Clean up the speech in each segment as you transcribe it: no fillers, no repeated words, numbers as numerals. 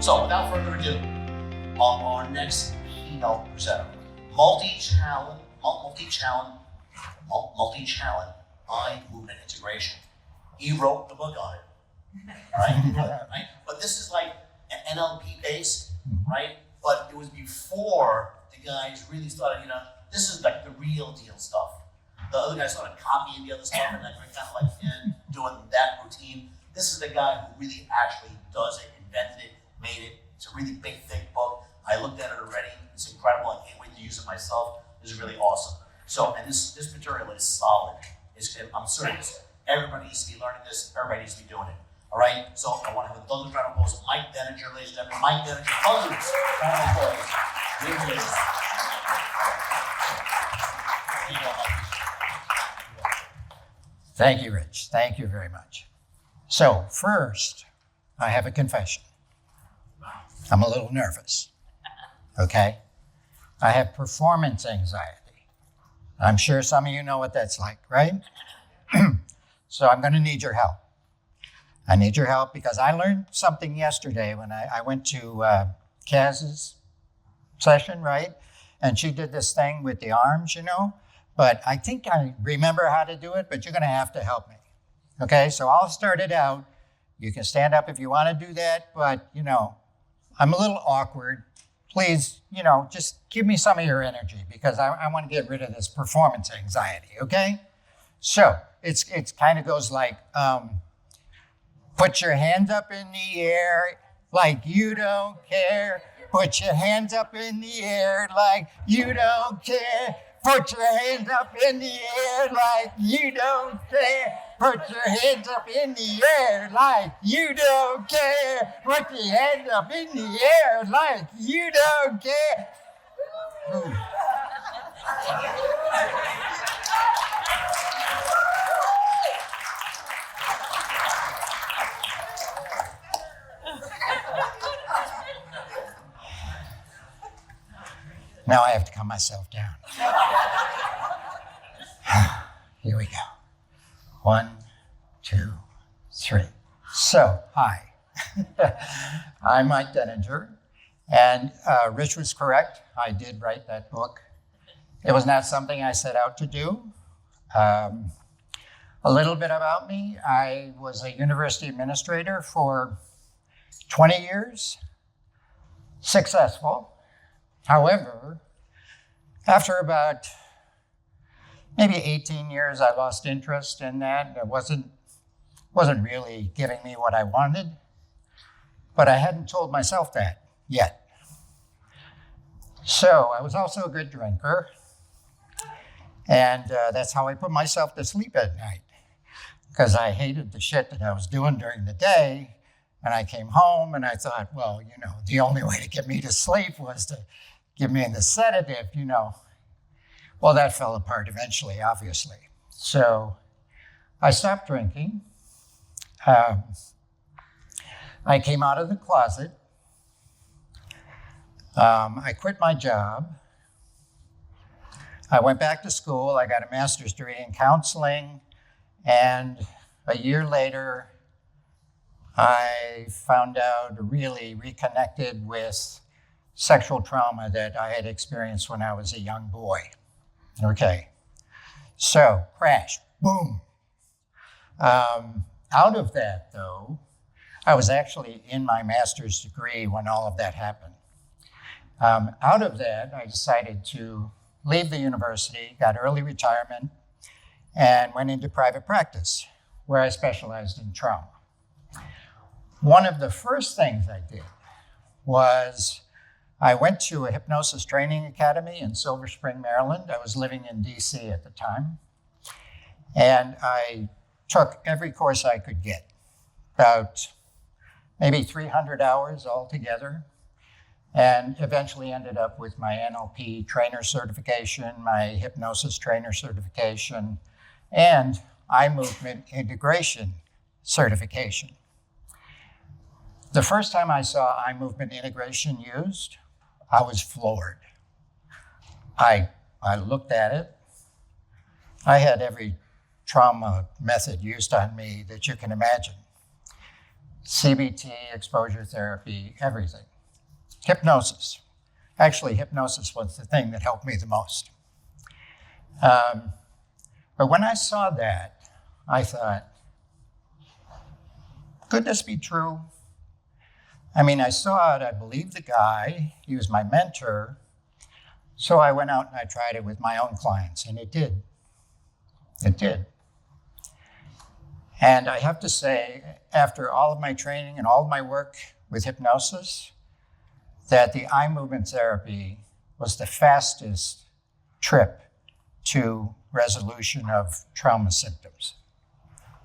So without further ado, our next keynote presenter, multi-channel eye movement integration. He wrote the book on it, right? But this is like an NLP based, right? But it was before the guys really started, this is like the real deal stuff. The other guys started copying the other stuff and like kind of like doing that routine. This is the guy who really actually does it, invented it, made it. It's a really big, thick book. I looked at it already. It's incredible. I can't wait to use it myself. This is really awesome. So, and this material is solid. I'm serious. Everybody needs to be learning this. Everybody needs to be doing it. All right? So I want to have a thunderous round of applause. Mike Denninger, ladies and gentlemen. Mike Denninger, thunderous round of applause. Here he is. Thank you, Rich. Thank you very much. So first, I have a confession. I'm a little nervous, okay? I have performance anxiety. I'm sure some of you know what that's like, right? So I'm gonna need your help. I need your help because I learned something yesterday when I went to Kaz's session, right? And she did this thing with the arms, but I think I remember how to do it, but you're gonna have to help me. Okay, so I'll start it out. You can stand up if you wanna do that, but I'm a little awkward. Please, just give me some of your energy because I wanna get rid of this performance anxiety, okay? So it's kind of goes like, put your hands up in the air like you don't care. Put your hands up in the air like you don't care. Put your hands up in the air like you don't care. Put your hands up in the air like you don't care. Put your hands up in the air like you don't care. Ooh. Now I have to calm myself down. Here we go. 1, 2, 3. So, hi. I'm Mike Denninger, and Rich was correct. I did write that book. It was not something I set out to do. A little bit about me. I was a university administrator for 20 years, successful. However, after about maybe 18 years, I lost interest in that. It wasn't really giving me what I wanted, but I hadn't told myself that yet. So I was also a good drinker, and that's how I put myself to sleep at night, because I hated the shit that I was doing during the day, and I came home and I thought, well, the only way to get me to sleep was to give me the sedative, Well, that fell apart eventually, obviously. So I stopped drinking. I came out of the closet. I quit my job. I went back to school. I got a master's degree in counseling. And a year later, I found out, really reconnected with sexual trauma that I had experienced when I was a young boy. Okay, so crash, boom. Out of that, though, I was actually in my master's degree when all of that happened. Out of that, I decided to leave the university, got early retirement, and went into private practice, where I specialized in trauma. One of the first things I did was I went to a hypnosis training academy in Silver Spring, Maryland. I was living in DC at the time. And I took every course I could get, about maybe 300 hours altogether, and eventually ended up with my NLP trainer certification, my hypnosis trainer certification, and eye movement integration certification. The first time I saw eye movement integration used, I was floored. I looked at it. I had every trauma method used on me that you can imagine. CBT, exposure therapy, everything. Hypnosis. Actually, hypnosis was the thing that helped me the most. But when I saw that, I thought, could this be true? I mean, I saw it, I believed the guy, he was my mentor, so I went out and I tried it with my own clients, and it did. It did. And I have to say, after all of my training and all of my work with hypnosis, that the eye movement therapy was the fastest trip to resolution of trauma symptoms.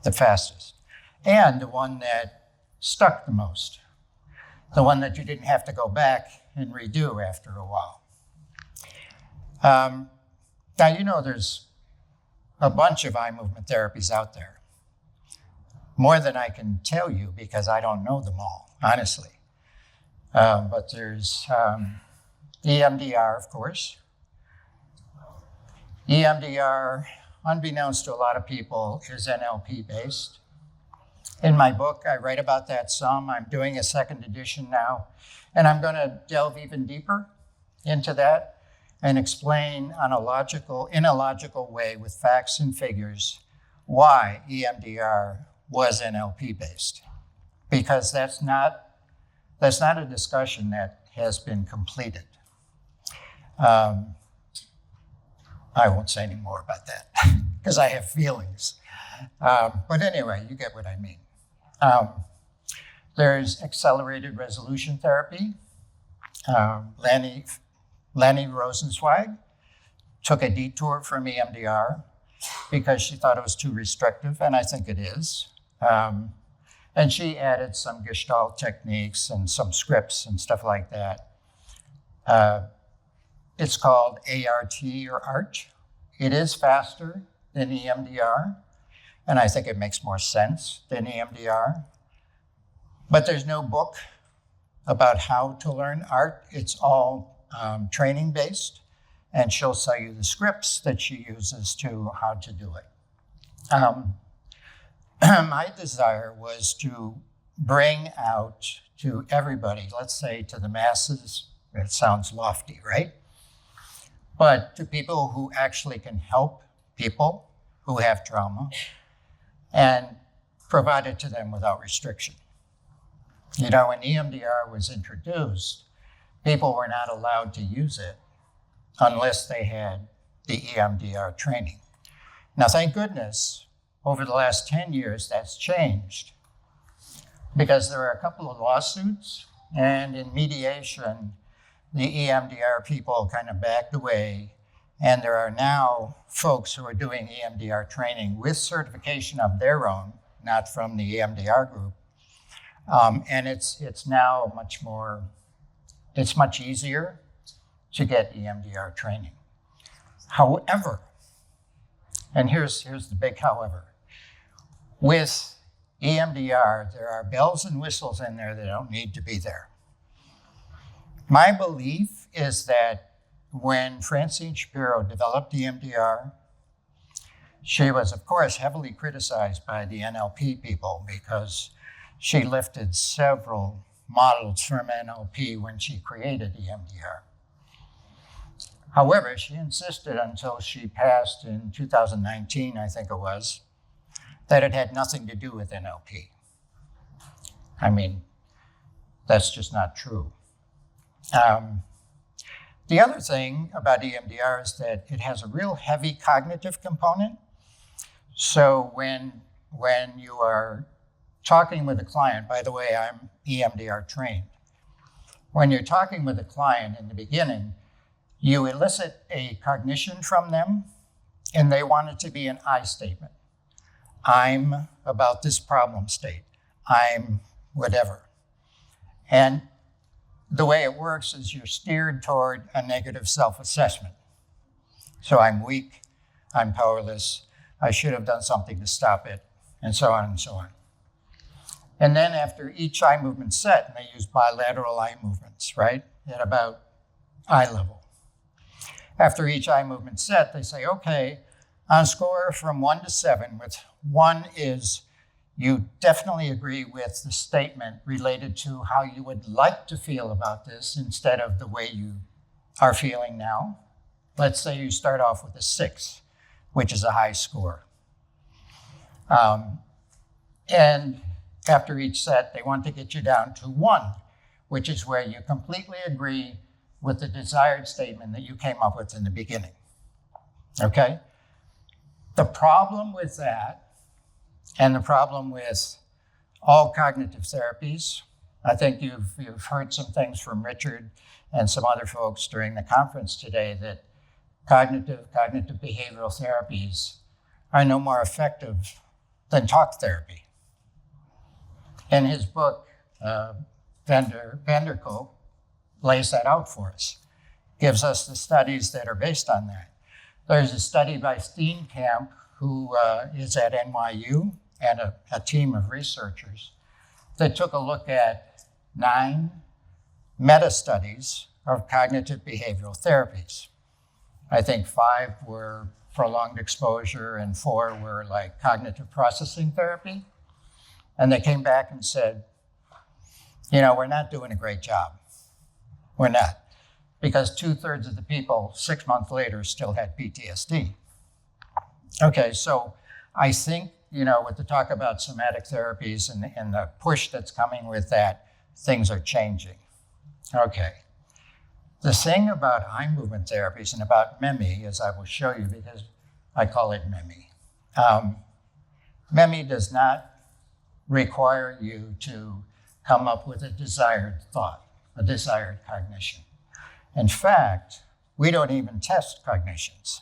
The fastest. And the one that stuck the most. The one that you didn't have to go back and redo after a while. Now, you know there's a bunch of eye movement therapies out there. More than I can tell you because I don't know them all, honestly. But there's EMDR, of course. EMDR, unbeknownst to a lot of people, is NLP based. In my book, I write about that some. I'm doing a second edition now, and I'm going to delve even deeper into that and explain in a logical way with facts and figures why EMDR was NLP based, because that's not a discussion that has been completed. I won't say any more about that because I have feelings. But anyway, you get what I mean. There's accelerated resolution therapy. Lanny Rosenzweig took a detour from EMDR because she thought it was too restrictive, and I think it is. And she added some Gestalt techniques and some scripts and stuff like that. It's called ART or ART. It is faster than EMDR, and I think it makes more sense than EMDR. But there's no book about how to learn ART. It's all training based, and she'll sell you the scripts that she uses to how to do it. My desire was to bring out to everybody, let's say to the masses, it sounds lofty, right? But to people who actually can help people who have trauma and provide it to them without restriction. You know, when EMDR was introduced, people were not allowed to use it unless they had the EMDR training. Now, thank goodness, over the last 10 years, that's changed because there are a couple of lawsuits, and in mediation, the EMDR people kind of backed away, and there are now folks who are doing EMDR training with certification of their own, not from the EMDR group, and it's now it's much easier to get EMDR training. However, and here's the big however, with EMDR, there are bells and whistles in there that don't need to be there. My belief is that when Francine Shapiro developed EMDR, she was, of course, heavily criticized by the NLP people because she lifted several models from NLP when she created EMDR. However, she insisted until she passed in 2019, I think it was, that it had nothing to do with NLP. I mean, that's just not true. The other thing about EMDR is that it has a real heavy cognitive component. So when you are talking with a client, by the way, I'm EMDR trained. When you're talking with a client in the beginning, you elicit a cognition from them, and they want it to be an I statement. I'm about this problem state. I'm whatever. And the way it works is you're steered toward a negative self-assessment. So I'm weak, I'm powerless, I should have done something to stop it, and so on and so on. And then after each eye movement set, and they use bilateral eye movements, right, at about eye level. After each eye movement set, they say, okay, on a score from 1 to 7, with 1 is you definitely agree with the statement related to how you would like to feel about this instead of the way you are feeling now. Let's say you start off with a 6, which is a high score. And after each set, they want to get you down to 1, which is where you completely agree with the desired statement that you came up with in the beginning. Okay? The problem with that, and the problem with all cognitive therapies, I think you've heard some things from Richard and some other folks during the conference today that cognitive behavioral therapies are no more effective than talk therapy. In his book, Vanderkolk lays that out for us, gives us the studies that are based on that. There's a study by Steenkamp, who is at NYU, and a team of researchers that took a look at 9 meta-studies of cognitive behavioral therapies. I think 5 were prolonged exposure and 4 were like cognitive processing therapy. And they came back and said, we're not doing a great job. We're not. Because 2/3 of the people 6 months later still had PTSD. Okay, so I think, with the talk about somatic therapies and the push that's coming with that, things are changing. Okay. The thing about eye movement therapies and about MEMI, as I will show you, because I call it MEMI. MEMI does not require you to come up with a desired thought, a desired cognition. In fact, we don't even test cognitions.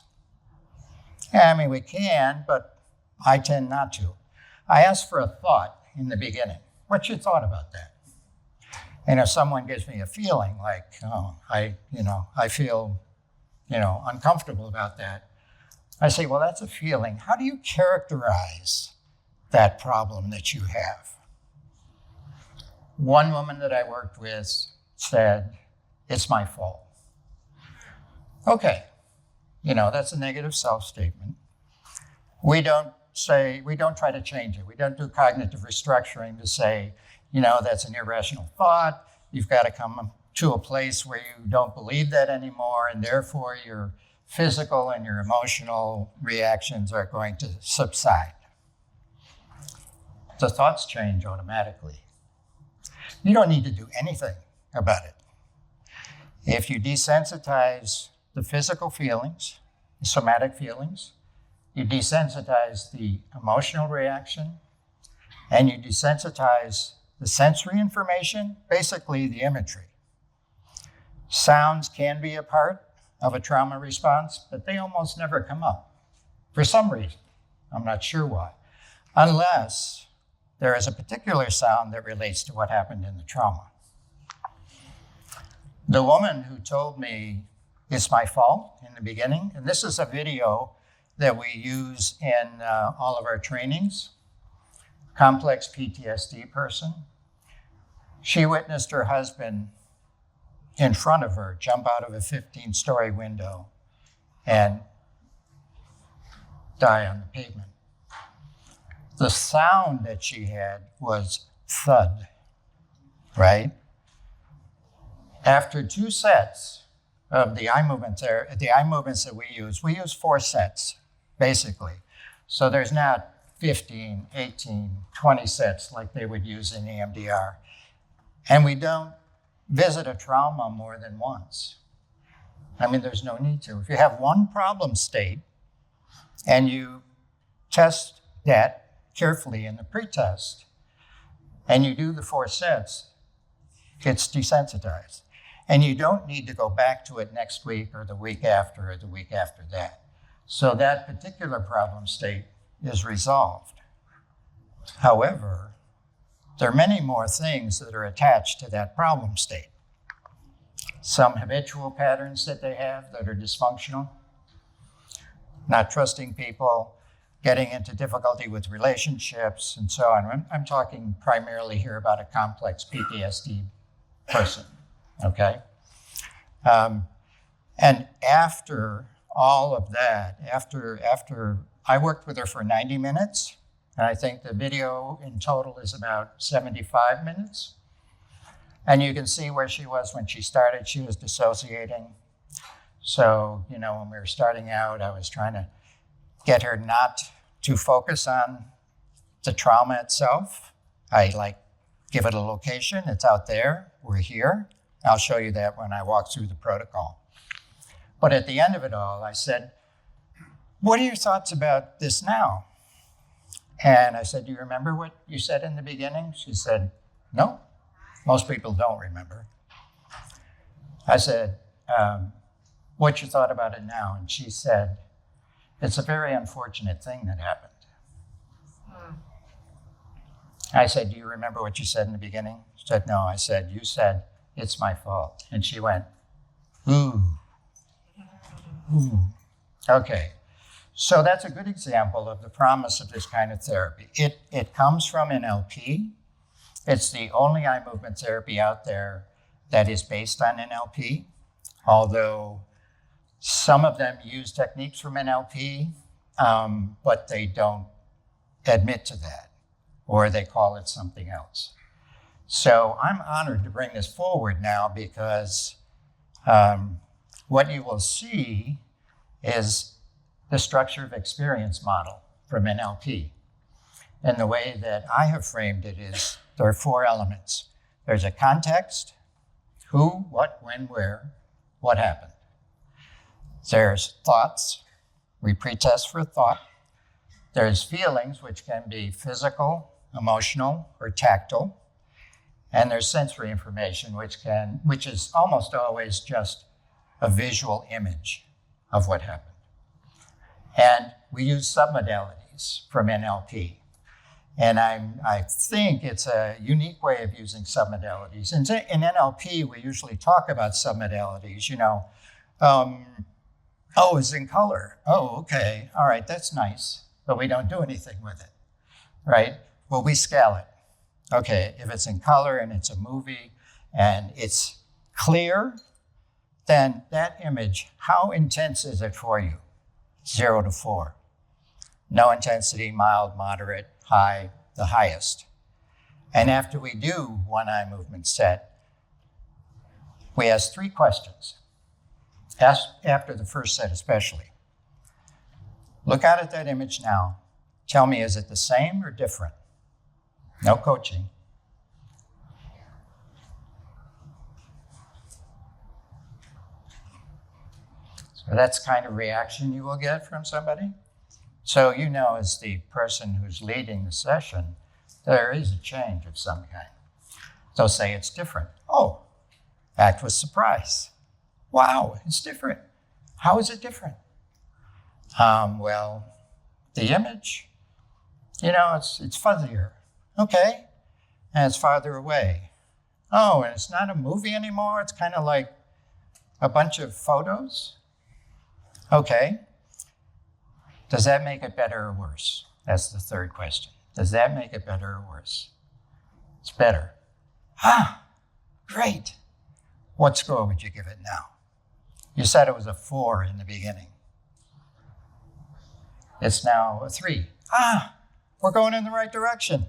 We can, but I tend not to. I ask for a thought in the beginning. What's your thought about that? And if someone gives me a feeling like, I feel, uncomfortable about that, I say, well, that's a feeling. How do you characterize that problem that you have? One woman that I worked with said, it's my fault. Okay, that's a negative self-statement. We don't try to change it. We don't do cognitive restructuring to say, that's an irrational thought. You've got to come to a place where you don't believe that anymore, and therefore your physical and your emotional reactions are going to subside. The thoughts change automatically. You don't need to do anything about it. If you desensitize the physical feelings, the somatic feelings, you desensitize the emotional reaction, and you desensitize the sensory information, basically the imagery. Sounds can be a part of a trauma response, but they almost never come up for some reason. I'm not sure why. Unless there is a particular sound that relates to what happened in the trauma. The woman who told me it's my fault in the beginning, and this is a video that we use in all of our trainings, complex PTSD person. She witnessed her husband in front of her jump out of a 15-story window and die on the pavement. The sound that she had was thud, right? After 2 sets of the eye movements that we use 4 sets, basically. So there's not 15, 18, 20 sets like they would use in EMDR. And we don't visit a trauma more than once. There's no need to. If you have one problem state and you test that carefully in the pretest and you do the 4 sets, it's desensitized. And you don't need to go back to it next week or the week after that. So that particular problem state is resolved. However, there are many more things that are attached to that problem state. Some habitual patterns that they have that are dysfunctional, not trusting people, getting into difficulty with relationships, and so on. I'm talking primarily here about a complex PTSD person, okay? And after all of that, after I worked with her for 90 minutes, And I think the video in total is about 75 minutes. And you can see where she was when she started. She was dissociating. So, when we were starting out, I was trying to get her not to focus on the trauma itself. I give it a location. It's out there. We're here. I'll show you that when I walk through the protocol. But at the end of it all, I said, what are your thoughts about this now? And I said, do you remember what you said in the beginning? She said, no. Most people don't remember. I said, what's your thought about it now? And she said, it's a very unfortunate thing that happened. I said, do you remember what you said in the beginning? She said, no. I said, you said, it's my fault. And she went, ooh. Okay. So that's a good example of the promise of this kind of therapy. It comes from NLP. It's the only eye movement therapy out there that is based on NLP, although some of them use techniques from NLP, but they don't admit to that, or they call it something else. So I'm honored to bring this forward now because what you will see is the structure of experience model from NLP. And the way that I have framed it is there are 4 elements. There's a context, who, what, when, where, what happened. There's thoughts, we pretest for thought. There's feelings, which can be physical, emotional, or tactile. And there's sensory information, which is almost always just a visual image of what happened. And we use submodalities from NLP. And I think it's a unique way of using submodalities. In NLP, we usually talk about submodalities, it's in color. Oh, okay, all right, that's nice. But we don't do anything with it, right? Well, we scale it. Okay, if it's in color and it's a movie and it's clear, then that image, how intense is it for you? 0 to 4. No intensity, mild, moderate, high, the highest. And after we do one eye movement set, we ask 3 questions. After the first set especially. Look out at that image now. Tell me, is it the same or different? No coaching. So that's the kind of reaction you will get from somebody. So as the person who's leading the session, there is a change of some kind. They'll say it's different. Oh, act with surprise. Wow, it's different. How is it different? Well, the image, it's fuzzier. Okay, and it's farther away. Oh, and it's not a movie anymore. It's kind of like a bunch of photos. Okay. Does that make it better or worse? That's the third question. Does that make it better or worse? It's better. Great. What score would you give it now? You said it was a 4 in the beginning. It's now a 3. We're going in the right direction.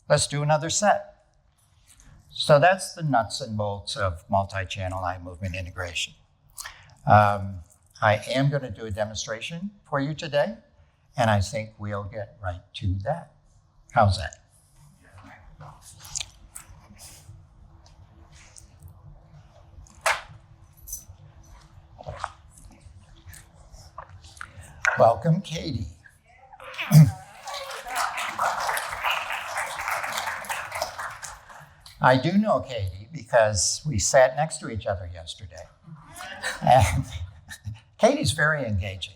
Let's do another set. So that's the nuts and bolts of multi-channel eye movement integration. I am going to do a demonstration for you today, and I think we'll get right to that. How's that? Welcome, Katie. I do know Katie because we sat next to each other yesterday. And Katie's very engaging,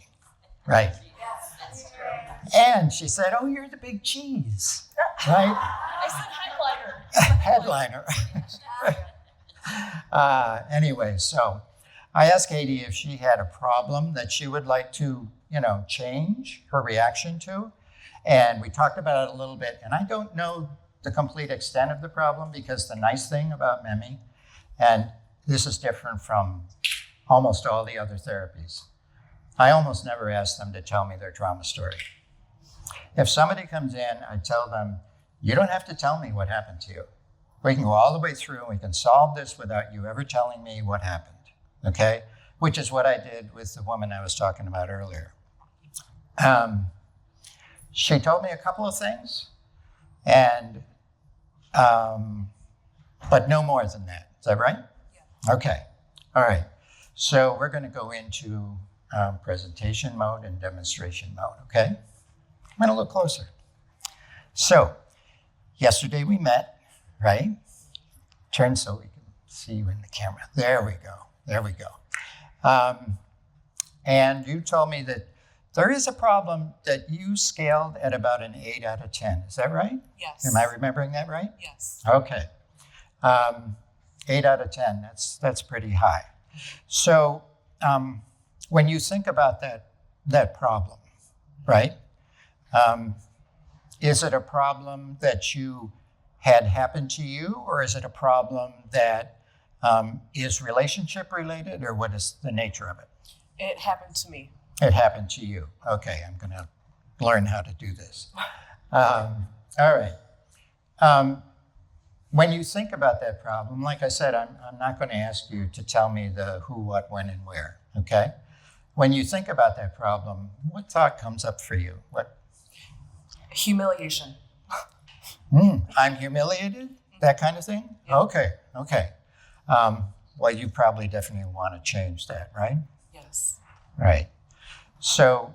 right? Yes, that's true. And she said, oh, you're the big cheese, right? I said highlighter. Headliner. Anyway, so I asked Katie if she had a problem that she would like to, change her reaction to. And we talked about it a little bit. And I don't know the complete extent of the problem because the nice thing about MEMI, and this is different from almost all the other therapies, I almost never ask them to tell me their trauma story. If somebody comes in, I tell them, you don't have to tell me what happened to you. We can go all the way through and we can solve this without you ever telling me what happened, okay? Which is what I did with the woman I was talking about earlier. She told me a couple of things, and but no more than that. Is that right? Yeah. Okay. All right. So we're going to go into presentation mode and demonstration mode, okay? I'm going to look closer. So yesterday we met, right? Turn so we can see you in the camera. There we go. There we go. And you told me that there is a problem that you scaled at about an 8 out of 10. Is that right? Yes. Am I remembering that right? Yes. Okay. 8 out of 10, that's pretty high. So when you think about that problem, right? Is it a problem that you had happen to you, or is it a problem that is relationship related, or what is the nature of it? It happened to me. It happened to you. Okay, I'm going to learn how to do this. All right. When you think about that problem, like I said, I'm not going to ask you to tell me the who, what, when, and where, okay? When you think about that problem, what thought comes up for you? What? Humiliation. I'm humiliated? That kind of thing? Yeah. Okay. Well, you probably definitely want to change that, right? Yes. Right. So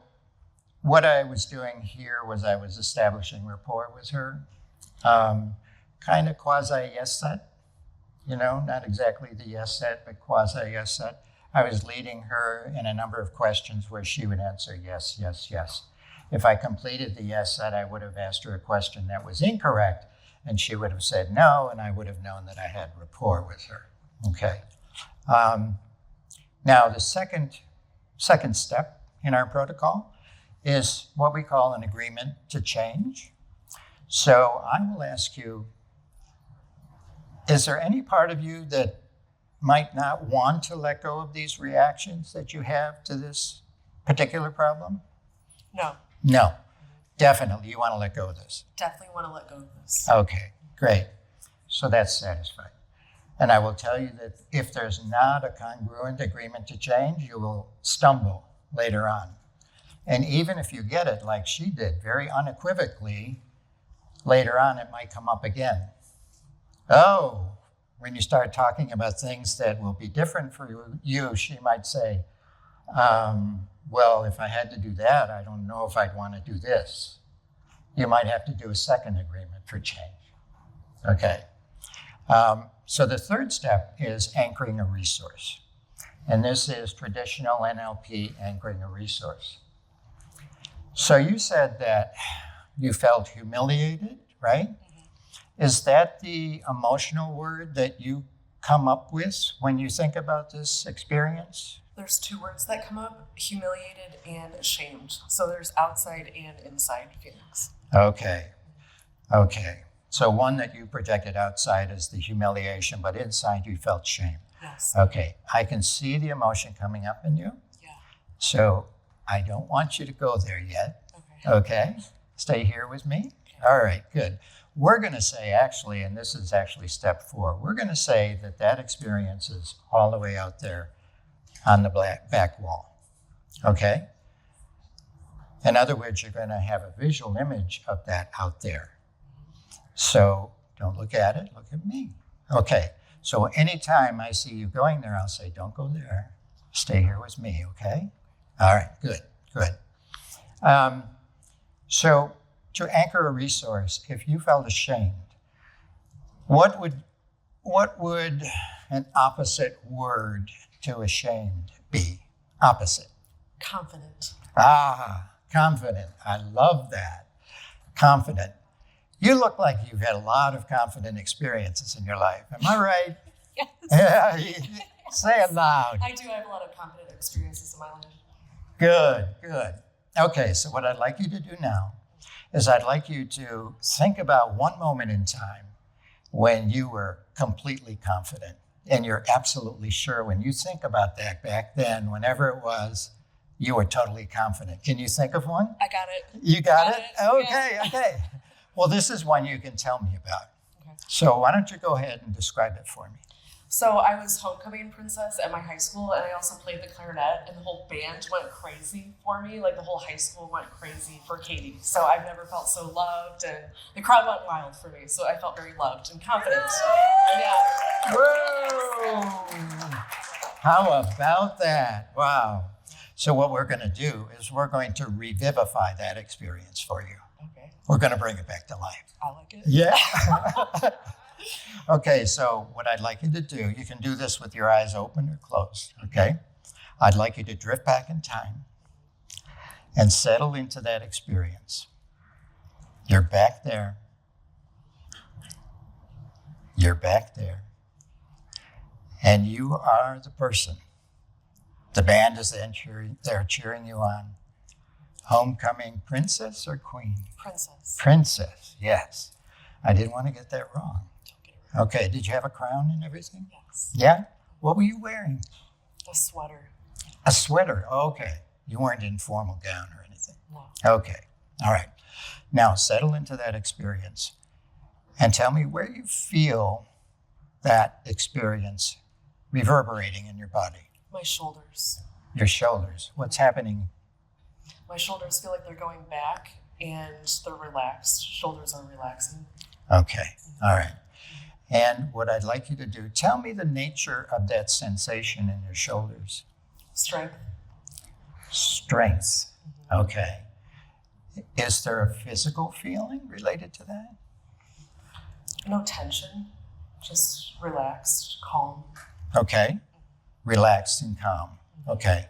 what I was doing here was I was establishing rapport with her, kind of quasi yes set, not exactly the yes set, but quasi yes set. I was leading her in a number of questions where she would answer yes, yes, yes. If I completed the yes set, I would have asked her a question that was incorrect, and she would have said no, and I would have known that I had rapport with her. Okay. Now, the second step in our protocol is what we call an agreement to change. So I will ask you, is there any part of you that might not want to let go of these reactions that you have to this particular problem? No. No, definitely. You want to let go of this. Definitely want to let go of this. Okay, great. So that's satisfied. And I will tell you that if there's not a congruent agreement to change, you will stumble later on. And even if you get it like she did, very unequivocally, later on it might come up again. Oh, when you start talking about things that will be different for you, she might say, well, if I had to do that, I don't know if I'd want to do this. You might have to do a second agreement for change. Okay. So the third step is anchoring a resource. And this is traditional NLP, anchoring a resource. So you said that you felt humiliated, right? Mm-hmm. Is that the emotional word that you come up with when you think about this experience? There's 2 words that come up, humiliated and ashamed. So there's outside and inside feelings. Okay. So one that you projected outside is the humiliation, but inside you felt shame. Yes. Okay, I can see the emotion coming up in you. Yeah. So I don't want you to go there yet. Okay? Stay here with me. Okay. All right, good. We're going to say actually, and this is actually step 4, we're going to say that experience is all the way out there on the back wall. Okay? In other words, you're going to have a visual image of that out there. So don't look at it, look at me. Okay, so anytime I see you going there, I'll say, don't go there. Stay here with me, okay? All right, good. So to anchor a resource, if you felt ashamed, what would an opposite word to ashamed be? Opposite. Confident. Confident. I love that. Confident. You look like you've had a lot of confident experiences in your life. Am I right? Yes. Yeah, say it loud. I do have a lot of confident experiences in my life. Good. Okay, so what I'd like you to do now is I'd like you to think about one moment in time when you were completely confident and you're absolutely sure when you think about that back then, whenever it was, You were totally confident. Can you think of one? I got it. You got it? Yeah. Okay. Well, this is one you can tell me about. Okay. So why don't you go ahead and describe it for me? So I was homecoming princess at my high school, and I also played the clarinet, and the whole band went crazy for me. Like the whole high school went crazy for Katie. So I've never felt so loved, and the crowd went wild for me. So I felt very loved and confident. Yeah. Whoa! How about that? Wow. So what we're going to do is we're going to revivify that experience for you. Okay. We're going to bring it back to life. I like it. Yeah. Okay, so what I'd like you to do, you can do this with your eyes open or closed, okay? I'd like you to drift back in time and settle into that experience. You're back there. You're back there. And you are the person. The band is then they're cheering you on. Homecoming princess or queen? Princess. Princess, yes. I didn't want to get that wrong. Okay, did you have a crown and everything? Yes. Yeah? What were you wearing? A sweater. A sweater, okay. You weren't in formal gown or anything? No. Okay, all right. Now settle into that experience and tell me where you feel that experience reverberating in your body. My shoulders. Your shoulders, what's happening? My shoulders feel like they're going back, and they're relaxed. Shoulders are relaxing. Okay, all right. And what I'd like you to do, tell me the nature of that sensation in your shoulders. Strength. Strength. Okay. Is there a physical feeling related to that? No tension. Just relaxed, calm. Okay. Relaxed and calm. Okay.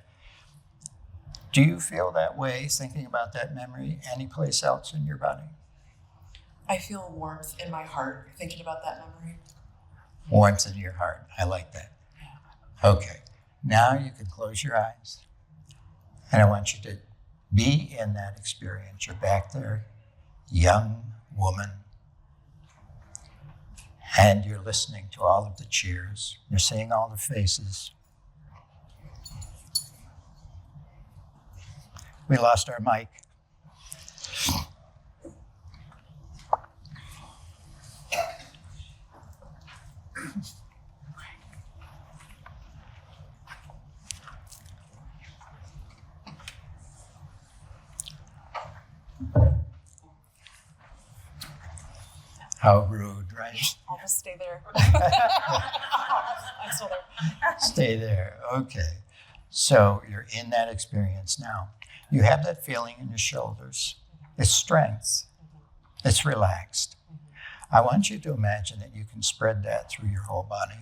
Do you feel that way thinking about that memory anyplace else in your body? I feel warmth in my heart thinking about that memory. Warmth in your heart. I like that. Okay. Now you can close your eyes. And I want you to be in that experience. You're back there, young woman. And you're listening to all of the cheers. You're seeing all the faces. We lost our mic. How rude, right? I'll just stay there. I'm still there. Stay there. Okay. So you're in that experience now. You have that feeling in your shoulders. It's strength. It's relaxed. I want you to imagine that you can spread that through your whole body.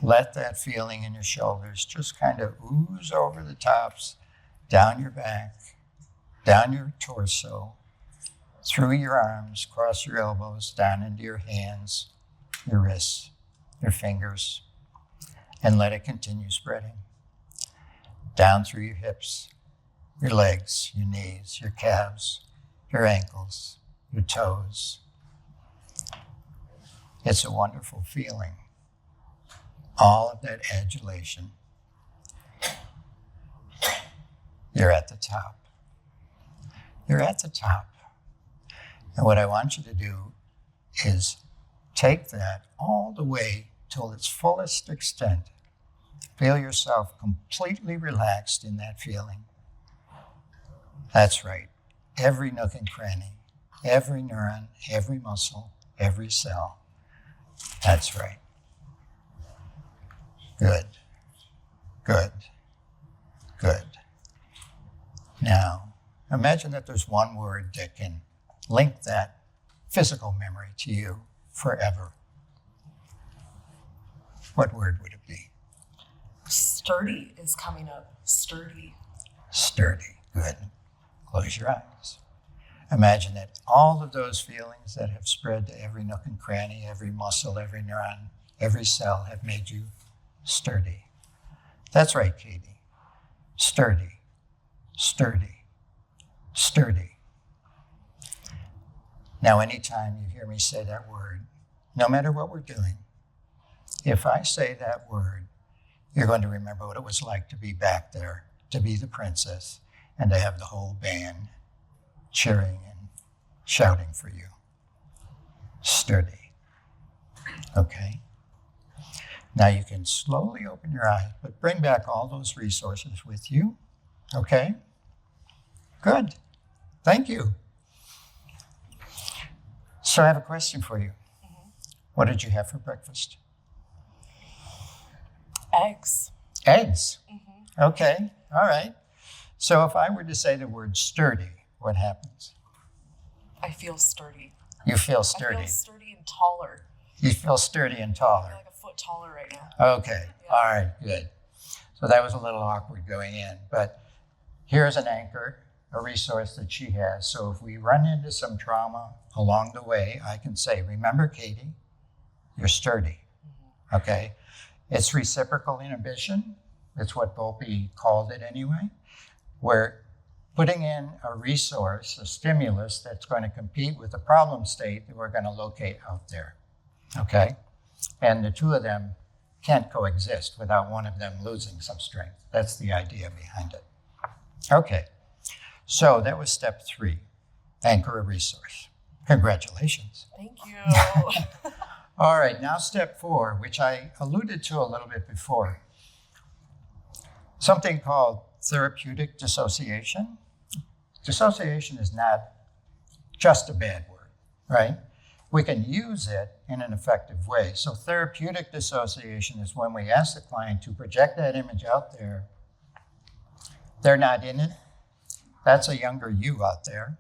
Let that feeling in your shoulders just kind of ooze over the tops, down your back, down your torso, through your arms, across your elbows, down into your hands, your wrists, your fingers, and let it continue spreading. Down through your hips, your legs, your knees, your calves, your ankles, your toes. It's a wonderful feeling. All of that adulation. You're at the top. You're at the top. And what I want you to do is take that all the way till its fullest extent. Feel yourself completely relaxed in that feeling. That's right. Every nook and cranny, every neuron, every muscle, every cell. That's right. Good. Good. Good. Now, imagine that there's one word that can link that physical memory to you forever. What word would it be? Sturdy is coming up. Sturdy. Sturdy. Good. Close your eyes. Imagine that all of those feelings that have spread to every nook and cranny, every muscle, every neuron, every cell have made you sturdy. That's right, Katie. Sturdy. Sturdy. Sturdy. Now, anytime you hear me say that word, no matter what we're doing, if I say that word, You're going to remember what it was like to be back there, to be the princess, and to have the whole band cheering and shouting for you. Sturdy. Okay? Now you can slowly open your eyes, but bring back all those resources with you. Okay? Good. Thank you. So I have a question for you. What did you have for breakfast? Eggs. Eggs. Okay. All right. So if I were to say the word sturdy, what happens? I feel sturdy. You feel I sturdy. feel sturdy and taller. You feel sturdy and I taller. feel like a foot taller right now. Okay. Yeah. All right. Good. So that was a little awkward going in, but here's an anchor, a resource that she has. So if we run into some trauma along the way, I can say, remember, Katie, you're sturdy. Okay. It's reciprocal inhibition. It's what Volpe called it anyway. We're putting in a resource, a stimulus that's going to compete with the problem state that we're going to locate out there. Okay? And the two of them can't coexist without one of them losing some strength. That's the idea behind it. Okay. So that was step 3. Anchor a resource. Congratulations. Thank you. All right, now step 4, which I alluded to a little bit before. Something called therapeutic dissociation. Dissociation is not just a bad word, right? We can use it in an effective way. So therapeutic dissociation is when we ask the client to project that image out there. They're not in it. That's a younger you out there,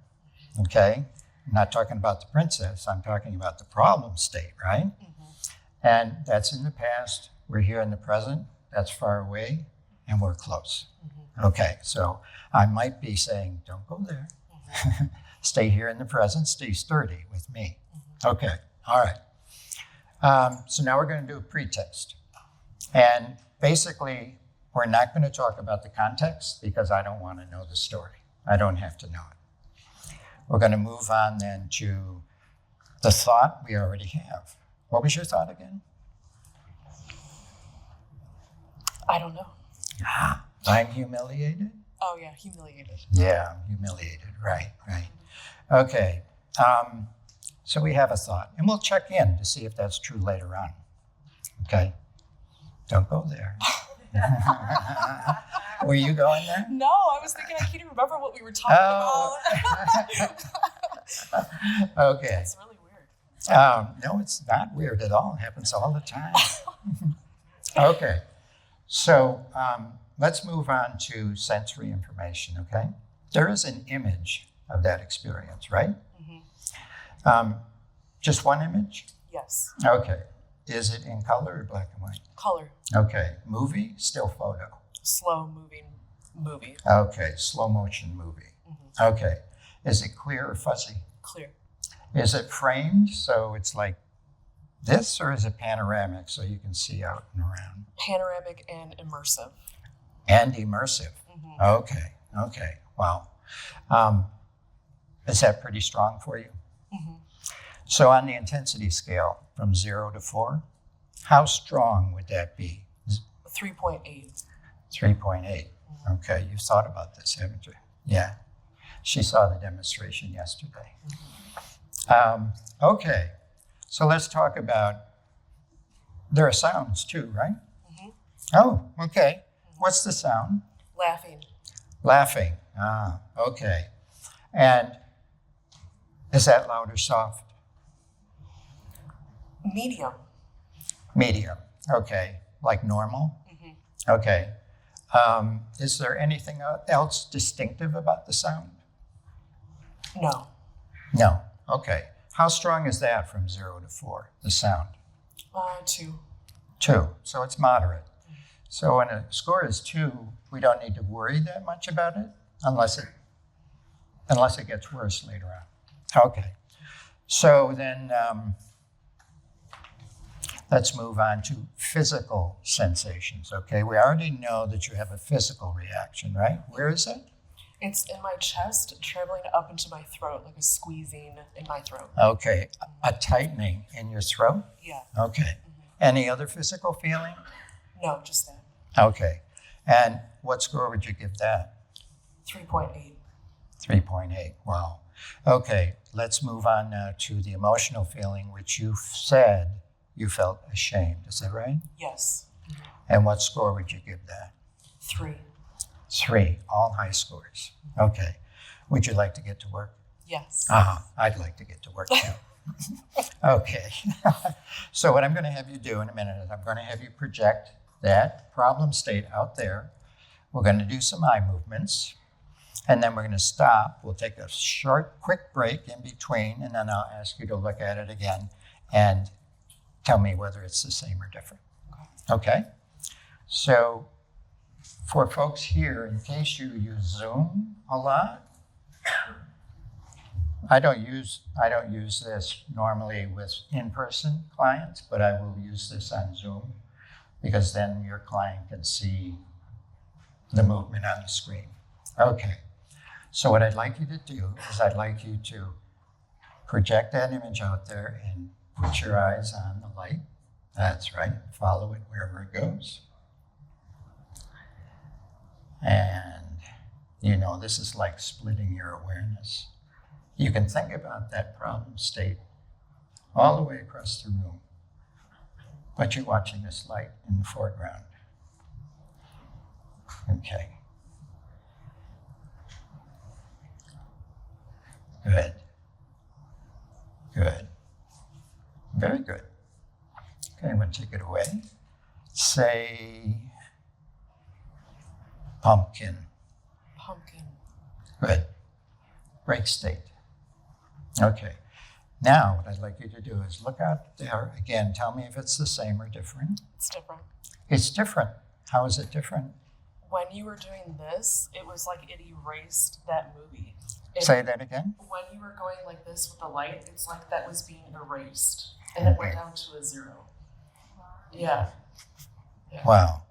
okay? I'm not talking about the princess. I'm talking about the problem state, right? And that's in the past. We're here in the present. That's far away, and we're close. Okay, so I might be saying, don't go there. Stay here in the present. Stay sturdy with me. Okay, all right. So now we're going to do a pretest. And basically, we're not going to talk about the context because I don't want to know the story. I don't have to know it. We're going to move on then to the thought we already have. What was your thought again? I don't know. I'm humiliated? Oh yeah, humiliated. Yeah, I'm humiliated. Right. Okay. So we have a thought, and we'll check in to see if that's true later on. Okay? Don't go there. Were you going there? No, I was thinking I can't even remember what we were talking about. Okay. That's really weird. No, it's not weird at all. It happens all the time. Okay. So let's move on to sensory information, okay? There is an image of that experience, right? Just one image? Yes. Okay. Is it in color or black and white? Color. Okay. Movie, still photo. Slow moving movie. Okay. Slow motion movie. Okay. Is it clear or fuzzy? Clear. Is it framed so it's like this, or is it panoramic so you can see out and around? Panoramic and immersive. And immersive. Okay. Wow. Is that pretty strong for you? So on the intensity scale from 0 to 4, how strong would that be? 3.8. 3.8. Okay, you've thought about this, haven't you? Yeah. She saw the demonstration yesterday. Okay, so let's talk about, there are sounds too, right? Oh, okay. What's the sound? Laughing. Laughing. Okay. And is that loud or soft? Medium. Medium. Okay. Like normal? Okay. Is there anything else distinctive about the sound? No. No. Okay. How strong is that from 0 to 4, the sound? 2. 2. So it's moderate. So when a score is 2, we don't need to worry that much about it unless it gets worse later on. Okay. So then let's move on to physical sensations. Okay. We already know that you have a physical reaction, right? Where is it? It's in my chest, traveling up into my throat, like a squeezing in my throat. Okay. A tightening in your throat? Yeah. Okay. Any other physical feeling? No, just that. Okay. And what score would you give that? 3.8. 3.8. Wow. Okay. Let's move on now to the emotional feeling, which you said you felt ashamed. Is that right? Yes. And what score would you give that? 3. 3. All high scores. Okay. Would you like to get to work? Yes. I'd like to get to work too. Okay. So what I'm going to have you do in a minute is I'm going to have you project that problem state out there. We're going to do some eye movements, and then we're going to stop. We'll take a short, quick break in between, and then I'll ask you to look at it again and tell me whether it's the same or different. Okay? So for folks here, in case you use Zoom a lot, I don't use this normally with in-person clients, but I will use this on Zoom because then your client can see the movement on the screen. Okay. So what I'd like you to do is I'd like you to project that image out there and put your eyes on the light. That's right. Follow it wherever it goes. And you know, this is like splitting your awareness. You can think about that problem state all the way across the room, but you're watching this light in the foreground. Okay. Good. Good. Very good. Okay, I'm going to take it away. Say pumpkin. Pumpkin. Good. Break state. Okay. Now, what I'd like you to do is look out there again. Tell me if it's the same or different. It's different. It's different. How is it different? When you were doing this, it was like it erased that movie. Say that again. When you were going like this with the light, it's like that was being erased. And it went down to a 0. Yeah. Wow.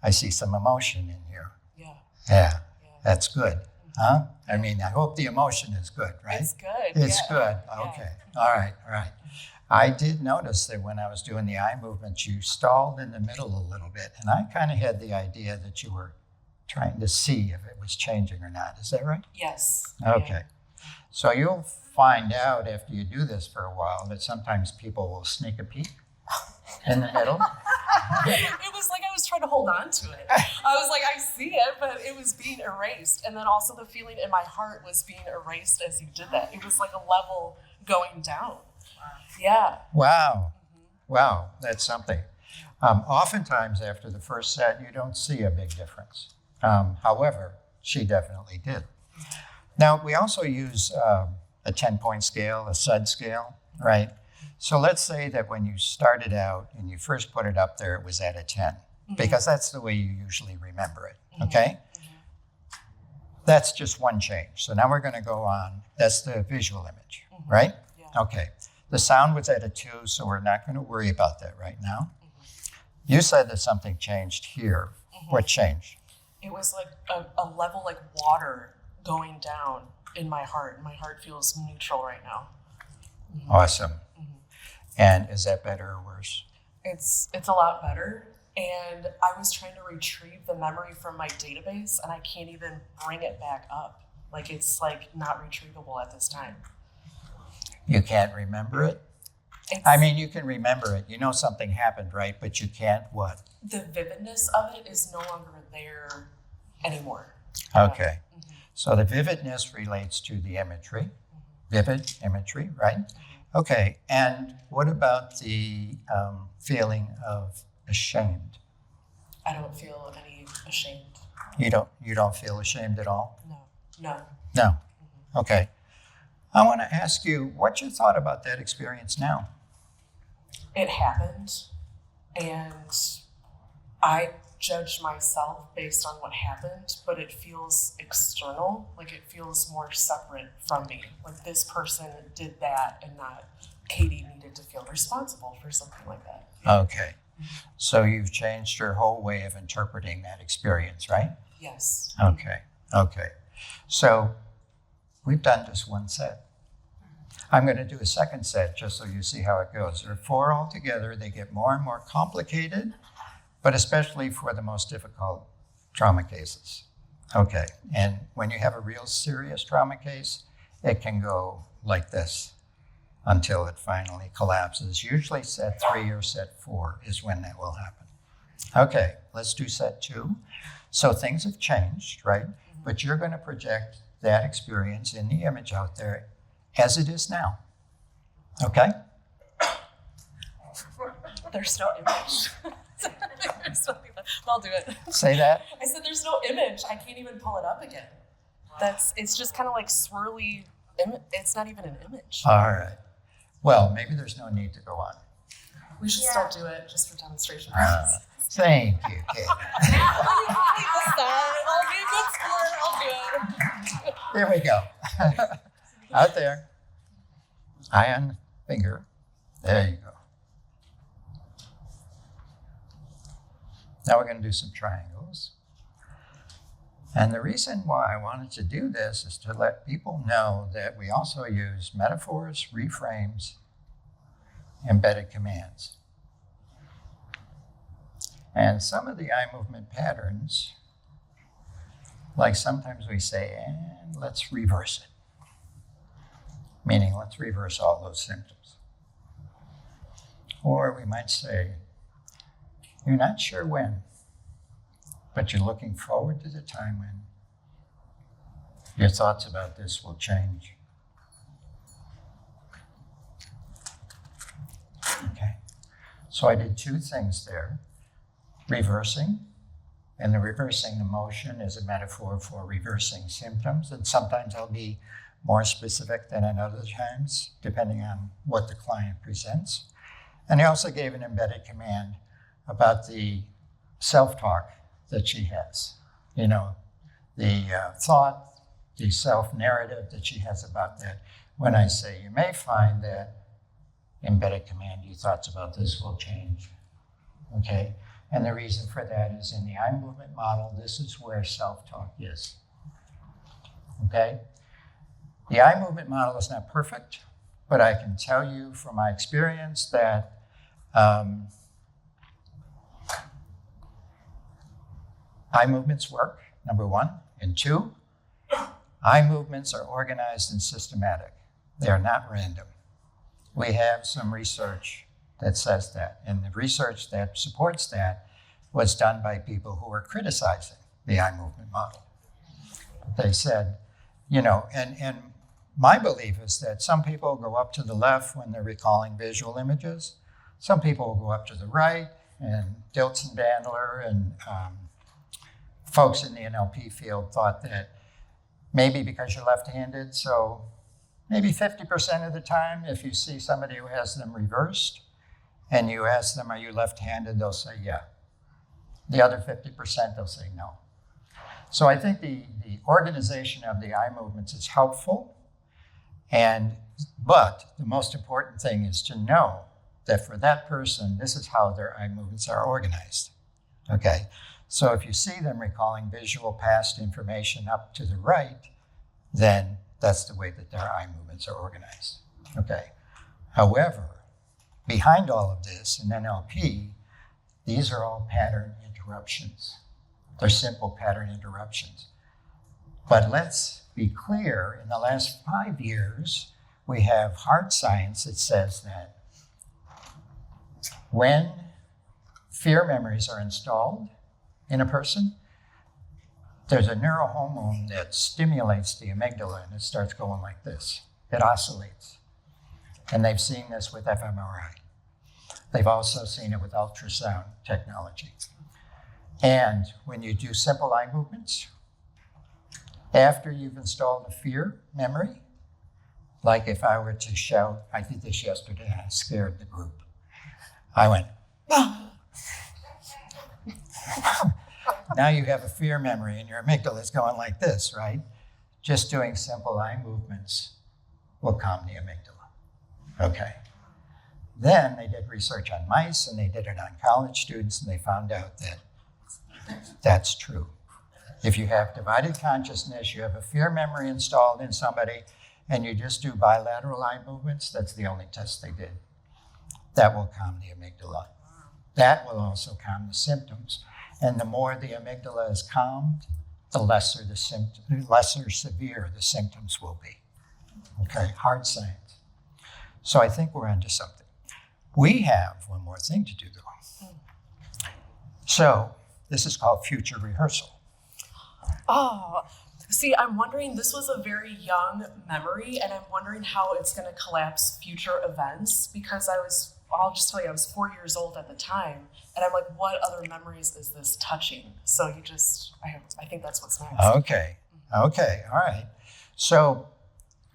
I see some emotion in here. Yeah. Yeah. That's good. Huh? I mean, I hope the emotion is good, right? It's good. It's yeah. good. Okay. All right. All right. I did notice that when I was doing the eye movement, you stalled in the middle a little bit. And I kind of had the idea that you were trying to see if it was changing or not. Is that right? Yes. Okay. Yeah. So you'll find out after you do this for a while that sometimes people will sneak a peek in the middle. It was like I was trying to hold on to it. I was like, I see it, but it was being erased. And then also the feeling in my heart was being erased as you did that. It was like a level going down. Yeah. Wow. Wow. That's something. Oftentimes after the first set, you don't see a big difference. However, she definitely did. Now, we also use a 10-point scale, a SUD scale, right? So let's say that when you started out and you first put it up there, it was at a 10, because that's the way you usually remember it, okay? That's just one change. So now we're going to go on. That's the visual image, right? Yeah. Okay. The sound was at a 2, so we're not going to worry about that right now. You said that something changed here. What changed? It was like a level like water going down in my heart. My heart feels neutral right now. Awesome. And is that better or worse? It's a lot better. And I was trying to retrieve the memory from my database, and I can't even bring it back up. Like, it's like not retrievable at this time. You can't remember it? I mean, you can remember it. You know something happened, right? But you can't what? The vividness of it is no longer there anymore. Okay. So the vividness relates to the imagery. Vivid imagery, right? Okay. And what about the feeling of ashamed? I don't feel any ashamed. You don't feel ashamed at all? No. No. Okay. I want to ask you, what's your thought about that experience now? It happened, and I judge myself based on what happened, but it feels external, like it feels more separate from me. Like this person did that and not Katie needed to feel responsible for something like that. Okay. So you've changed your whole way of interpreting that experience, right? Yes. Okay. Okay. So we've done just one set. I'm going to do a second set just so you see how it goes. There are 4 altogether. They get more and more complicated but especially for the most difficult trauma cases. Okay, and when you have a real serious trauma case, it can go like this until it finally collapses. Usually set 3 or set 4 is when that will happen. Okay, let's do set 2. So things have changed, right? But you're going to project that experience in the image out there as it is now. Okay? There's no image. There's nothing left. I'll do it. Say that. I said there's no image. I can't even pull it up again. It's just kind of like swirly. It's not even an image. All right. Well, maybe there's no need to go on. We should still do it just for demonstration. Thank you, Kate. I'll be a good sport. I'll do it. Here we go. Out there. Eye on finger. There you go. Now we're going to do some triangles. And the reason why I wanted to do this is to let people know that we also use metaphors, reframes, embedded commands. And some of the eye movement patterns, like sometimes we say, and let's reverse it. Meaning, let's reverse all those symptoms. Or we might say, you're not sure when, but you're looking forward to the time when your thoughts about this will change. Okay, so I did 2 things there. Reversing, and the reversing emotion is a metaphor for reversing symptoms, and sometimes I'll be more specific than in other times, depending on what the client presents. And I also gave an embedded command about the self-talk that she has. You know, the thought, the self-narrative that she has about that. When I say, you may find that embedded command, your thoughts about this will change. Okay? And the reason for that is in the eye movement model, this is where self-talk is. Okay? The eye movement model is not perfect, but I can tell you from my experience that eye movements work, number 1. And 2, eye movements are organized and systematic. They are not random. We have some research that says that. And the research that supports that was done by people who were criticizing the eye movement model. They said, you know, and my belief is that some people go up to the left when they're recalling visual images. Some people will go up to the right, and Dilts and Bandler and folks in the NLP field thought that maybe because you're left-handed, so maybe 50% of the time, if you see somebody who has them reversed, and you ask them, are you left-handed? They'll say, yeah. The other 50%, they'll say no. So I think the organization of the eye movements is helpful, but the most important thing is to know that for that person, this is how their eye movements are organized. Okay? So if you see them recalling visual past information up to the right, then that's the way that their eye movements are organized. Okay? However, behind all of this in NLP, these are all pattern interruptions. They're simple pattern interruptions. But let's be clear, in the last 5 years, we have hard science that says that when fear memories are installed in a person, there's a neurohormone that stimulates the amygdala and it starts going like this. It oscillates. And they've seen this with fMRI. They've also seen it with ultrasound technology. And when you do simple eye movements, after you've installed a fear memory, like if I were to shout, I did this yesterday and I scared the group. I went, ah! Now you have a fear memory and your amygdala is going like this, right? Just doing simple eye movements will calm the amygdala. Okay. Then they did research on mice and they did it on college students and they found out that that's true. If you have divided consciousness, you have a fear memory installed in somebody and you just do bilateral eye movements, that's the only test they did. That will calm the amygdala. That will also calm the symptoms. And the more the amygdala is calmed, the lesser severe the symptoms will be. Okay, hard science. So I think we're onto something. We have one more thing to do though. So this is called future rehearsal. Oh, see, I'm wondering, this was a very young memory, and I'm wondering how it's going to collapse future events, because I'll just tell you, I was 4 years old at the time, and I'm like, what other memories is this touching? So I think that's what's next. Okay, all right. So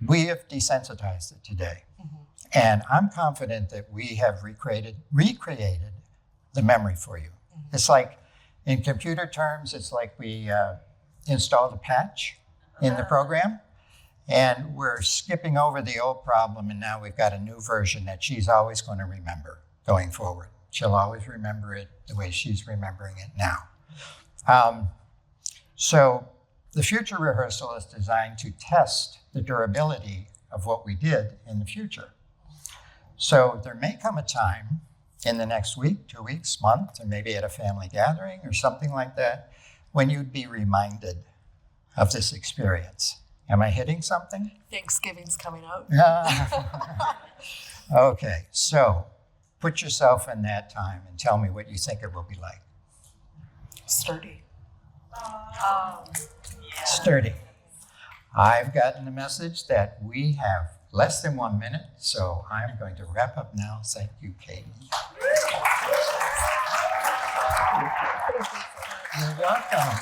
we have desensitized it today. And I'm confident that we have recreated the memory for you. It's like, in computer terms, it's like we installed a patch in the program, and we're skipping over the old problem, and now we've got a new version that she's always going to remember going forward. She'll always remember it the way she's remembering it now. So the future rehearsal is designed to test the durability of what we did in the future. So there may come a time in the next week, 2 weeks, month, or maybe at a family gathering or something like that, when you'd be reminded of this experience. Am I hitting something? Thanksgiving's coming up. Okay, so put yourself in that time and tell me what you think it will be like. Sturdy. Sturdy. I've gotten the message that we have less than 1 minute, so I'm going to wrap up now. Thank you, Katie. You're welcome.